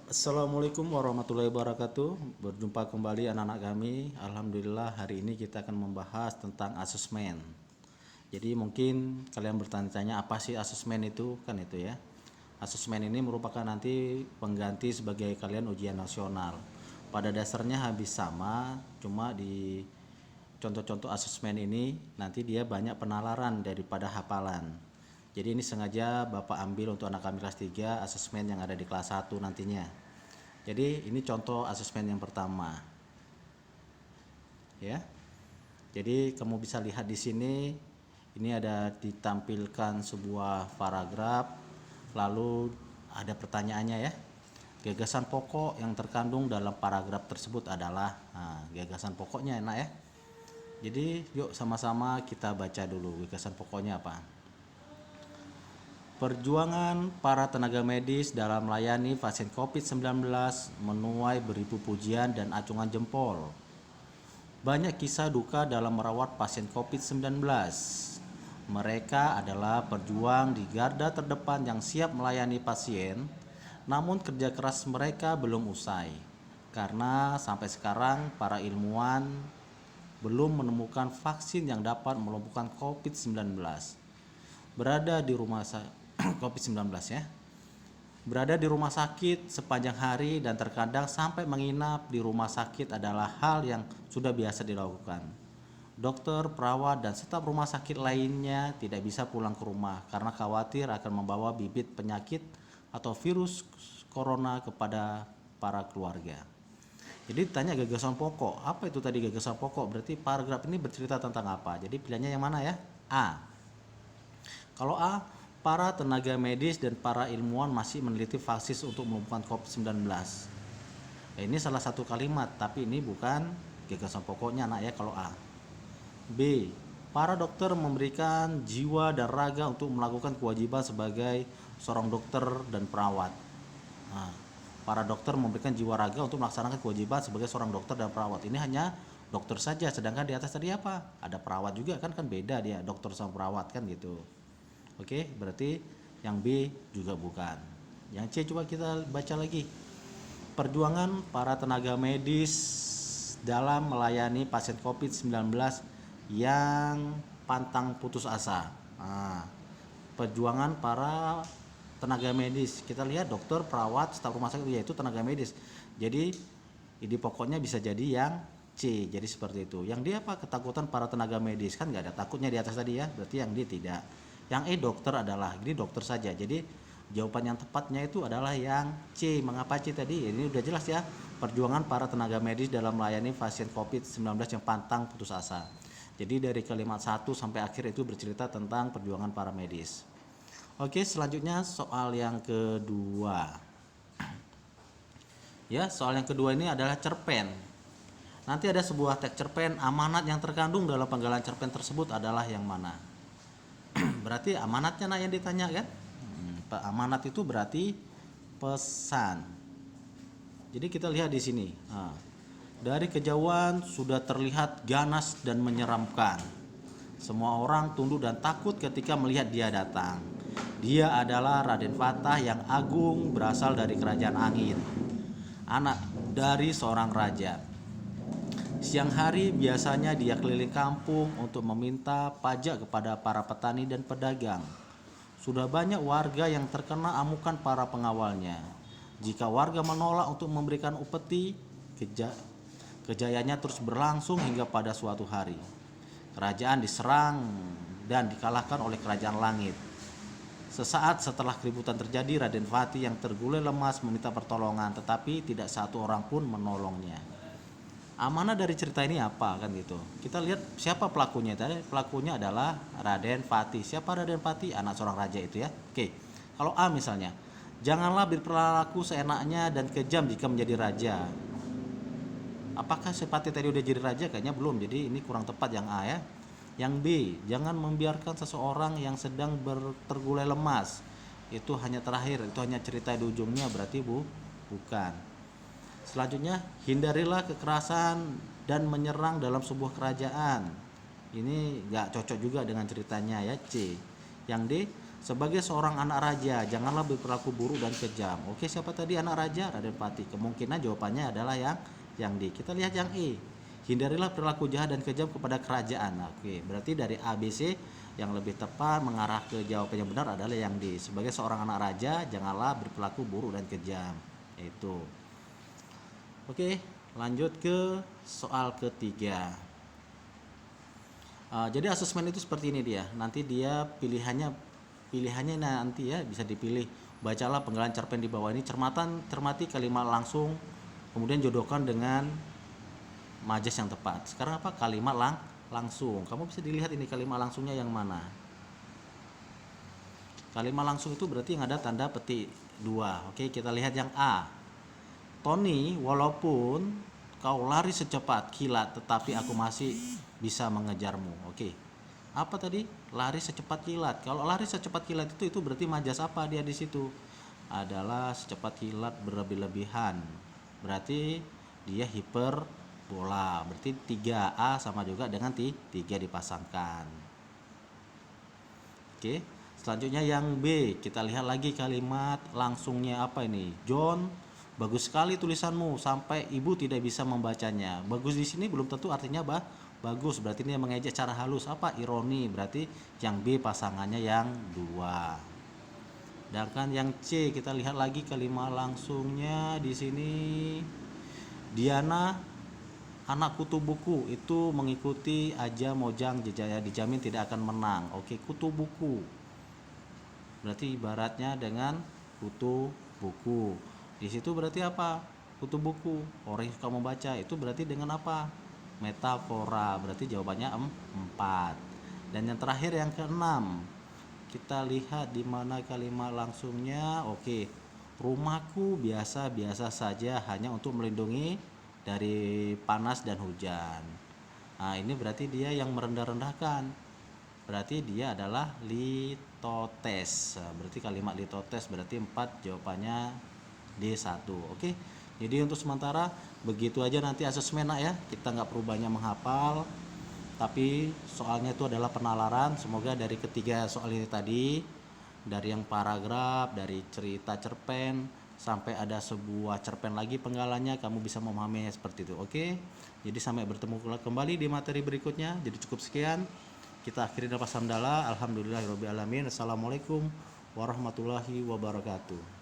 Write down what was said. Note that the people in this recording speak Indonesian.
Assalamualaikum warahmatullahi wabarakatuh. Berjumpa kembali anak-anak kami. Alhamdulillah hari ini kita akan membahas tentang asesmen. Jadi mungkin kalian bertanya-tanya apa sih asesmen itu, kan itu ya. Asesmen ini merupakan nanti pengganti sebagai kalian ujian nasional. Pada dasarnya habis sama, cuma di contoh-contoh asesmen ini nanti dia banyak penalaran daripada hafalan. Jadi ini sengaja Bapak ambil untuk anak kami kelas 3 asesmen yang ada di kelas 1 nantinya. Jadi ini contoh asesmen yang pertama. Ya. Jadi kamu bisa lihat di sini ini ada ditampilkan sebuah paragraf, lalu ada pertanyaannya ya. Gagasan pokok yang terkandung dalam paragraf tersebut adalah, gagasan pokoknya enak ya. Jadi yuk sama-sama kita baca dulu gagasan pokoknya apa. Perjuangan para tenaga medis dalam melayani pasien COVID-19 menuai beribu pujian dan acungan jempol. Banyak kisah duka dalam merawat pasien COVID-19. Mereka adalah perjuang di garda terdepan yang siap melayani pasien, namun kerja keras mereka belum usai. Karena sampai sekarang para ilmuwan belum menemukan vaksin yang dapat melumpuhkan COVID-19. Berada di rumah COVID-19 ya. Berada di rumah sakit sepanjang hari dan terkadang sampai menginap di rumah sakit adalah hal yang sudah biasa dilakukan. Dokter, perawat, dan staf rumah sakit lainnya tidak bisa pulang ke rumah karena khawatir akan membawa bibit penyakit atau virus corona kepada para keluarga. Jadi ditanya gagasan pokok, apa itu tadi gagasan pokok? Berarti paragraf ini bercerita tentang apa? Jadi pilihannya yang mana ya? A. Kalau A, para tenaga medis dan para ilmuwan masih meneliti vaksin untuk melumpuhkan COVID-19. Ini salah satu kalimat, tapi ini bukan gagasan pokoknya anak ya kalau A. B, para dokter memberikan jiwa dan raga untuk melakukan kewajiban sebagai seorang dokter dan perawat. Para dokter memberikan jiwa raga untuk melaksanakan kewajiban sebagai seorang dokter dan perawat. Ini hanya dokter saja, sedangkan di atas tadi apa? Ada perawat juga kan beda dia, dokter sama perawat kan gitu. Oke, berarti yang B juga bukan. Yang C coba kita baca lagi. Perjuangan para tenaga medis dalam melayani pasien COVID-19 yang pantang putus asa. Perjuangan para tenaga medis. Kita lihat dokter, perawat, staf rumah sakit yaitu tenaga medis. Jadi ini pokoknya bisa jadi yang C. Jadi seperti itu. Yang D apa? Ketakutan para tenaga medis. Kan nggak ada takutnya di atas tadi ya. Berarti yang D tidak. Yang E dokter adalah, ini dokter saja. Jadi jawaban yang tepatnya itu adalah yang C. Mengapa C tadi? Ini udah jelas ya. Perjuangan para tenaga medis dalam melayani pasien COVID-19 yang pantang putus asa. Jadi dari kalimat 1 sampai akhir itu bercerita tentang perjuangan para medis. Oke, selanjutnya soal yang kedua. Ya, soal yang kedua ini adalah cerpen. Nanti ada sebuah teks cerpen, amanat yang terkandung dalam penggalan cerpen tersebut adalah yang mana? Berarti amanatnya yang ditanya kan? Amanat itu berarti pesan. Jadi kita lihat di sini. Dari kejauhan sudah terlihat ganas dan menyeramkan. Semua orang tunduk dan takut ketika melihat dia datang. Dia adalah Raden Fatah yang agung, berasal dari kerajaan angin. Anak dari seorang raja. Siang hari biasanya dia keliling kampung untuk meminta pajak kepada para petani dan pedagang. Sudah banyak warga yang terkena amukan para pengawalnya. Jika warga menolak untuk memberikan upeti, kejayaannya terus berlangsung hingga pada suatu hari. Kerajaan diserang dan dikalahkan oleh kerajaan langit. Sesaat setelah keributan terjadi, Raden Fatih yang terguling lemas meminta pertolongan, tetapi tidak satu orang pun menolongnya. Amanah dari cerita ini apa kan gitu. Kita lihat siapa pelakunya tadi. Pelakunya adalah Raden Fatih. Siapa Raden Fatih? Anak seorang raja itu ya. Oke. Kalau A misalnya, janganlah berperilaku seenaknya dan kejam jika menjadi raja. Apakah si Fatih tadi udah jadi raja? Kayaknya belum. Jadi ini kurang tepat yang A ya. Yang B, jangan membiarkan seseorang yang sedang tergulai lemas. Itu hanya terakhir, itu hanya cerita di ujungnya, berarti bukan. Selanjutnya, hindarilah kekerasan dan menyerang dalam sebuah kerajaan. Ini nggak cocok juga dengan ceritanya ya. C. Yang D, Sebagai seorang anak raja, janganlah berperilaku buruk dan kejam. Oke, siapa tadi anak raja? Raden Pati. Kemungkinan jawabannya adalah yang D. Kita lihat yang E. Hindarilah perilaku jahat dan kejam kepada kerajaan. Oke, berarti dari A, B, C yang lebih tepat mengarah ke jawaban yang benar adalah yang D. Sebagai seorang anak raja, janganlah berperilaku buruk dan kejam. Itu. Oke, lanjut ke soal ketiga. Jadi asesmen itu seperti ini dia. Nanti dia pilihannya nanti ya bisa dipilih. Bacalah penggalan cerpen di bawah ini. Cermati kalimat langsung, kemudian jodohkan dengan majas yang tepat. Sekarang apa? Kalimat langsung. Kamu bisa dilihat ini kalimat langsungnya yang mana. Kalimat langsung itu berarti yang ada tanda petik 2. Oke, kita lihat yang A. Tony, walaupun kau lari secepat kilat, tetapi aku masih bisa mengejarmu. Oke. Apa tadi? Lari secepat kilat. Kalau lari secepat kilat itu berarti majas apa dia di situ? Adalah secepat kilat berlebih-lebihan. Berarti dia hiperbola. Berarti 3A sama juga dengan 3 dipasangkan. Oke. Selanjutnya yang B. Kita lihat lagi kalimat langsungnya apa ini? John, bagus sekali tulisanmu sampai ibu tidak bisa membacanya. Bagus di sini belum tentu artinya bagus, berarti ini mengejek cara halus. Apa? Ironi. Berarti yang B pasangannya yang 2. Sedangkan yang C kita lihat lagi kalimat langsungnya di sini. Diana, anak kutu buku itu mengikuti Aja Mojang Jejaya, dijamin tidak akan menang. Oke, kutu buku. Berarti ibaratnya dengan kutu buku. Di situ berarti apa? Kutu buku. Orang yang suka membaca itu berarti dengan apa? Metafora. Berarti jawabannya 4. Dan yang terakhir yang ke-6. Kita lihat di mana kalimat langsungnya. Oke. Rumahku biasa-biasa saja hanya untuk melindungi dari panas dan hujan. Nah, ini berarti dia yang merendah-rendahkan. Berarti dia adalah litotes. Berarti kalimat litotes berarti 4, jawabannya D1. Oke. Jadi untuk sementara begitu aja nanti asesmen ya. Kita nggak perlu banyak menghafal. Tapi soalnya itu adalah penalaran. Semoga dari ketiga soal ini tadi, dari yang paragraf, dari cerita cerpen, sampai ada sebuah cerpen lagi penggalannya, kamu bisa memahaminya seperti itu. Oke. Jadi sampai bertemu kembali di materi berikutnya. Jadi cukup sekian. Kita akhiri dalam hamdalah. Alhamdulillahirabbil alamin. Assalamualaikum warahmatullahi wabarakatuh.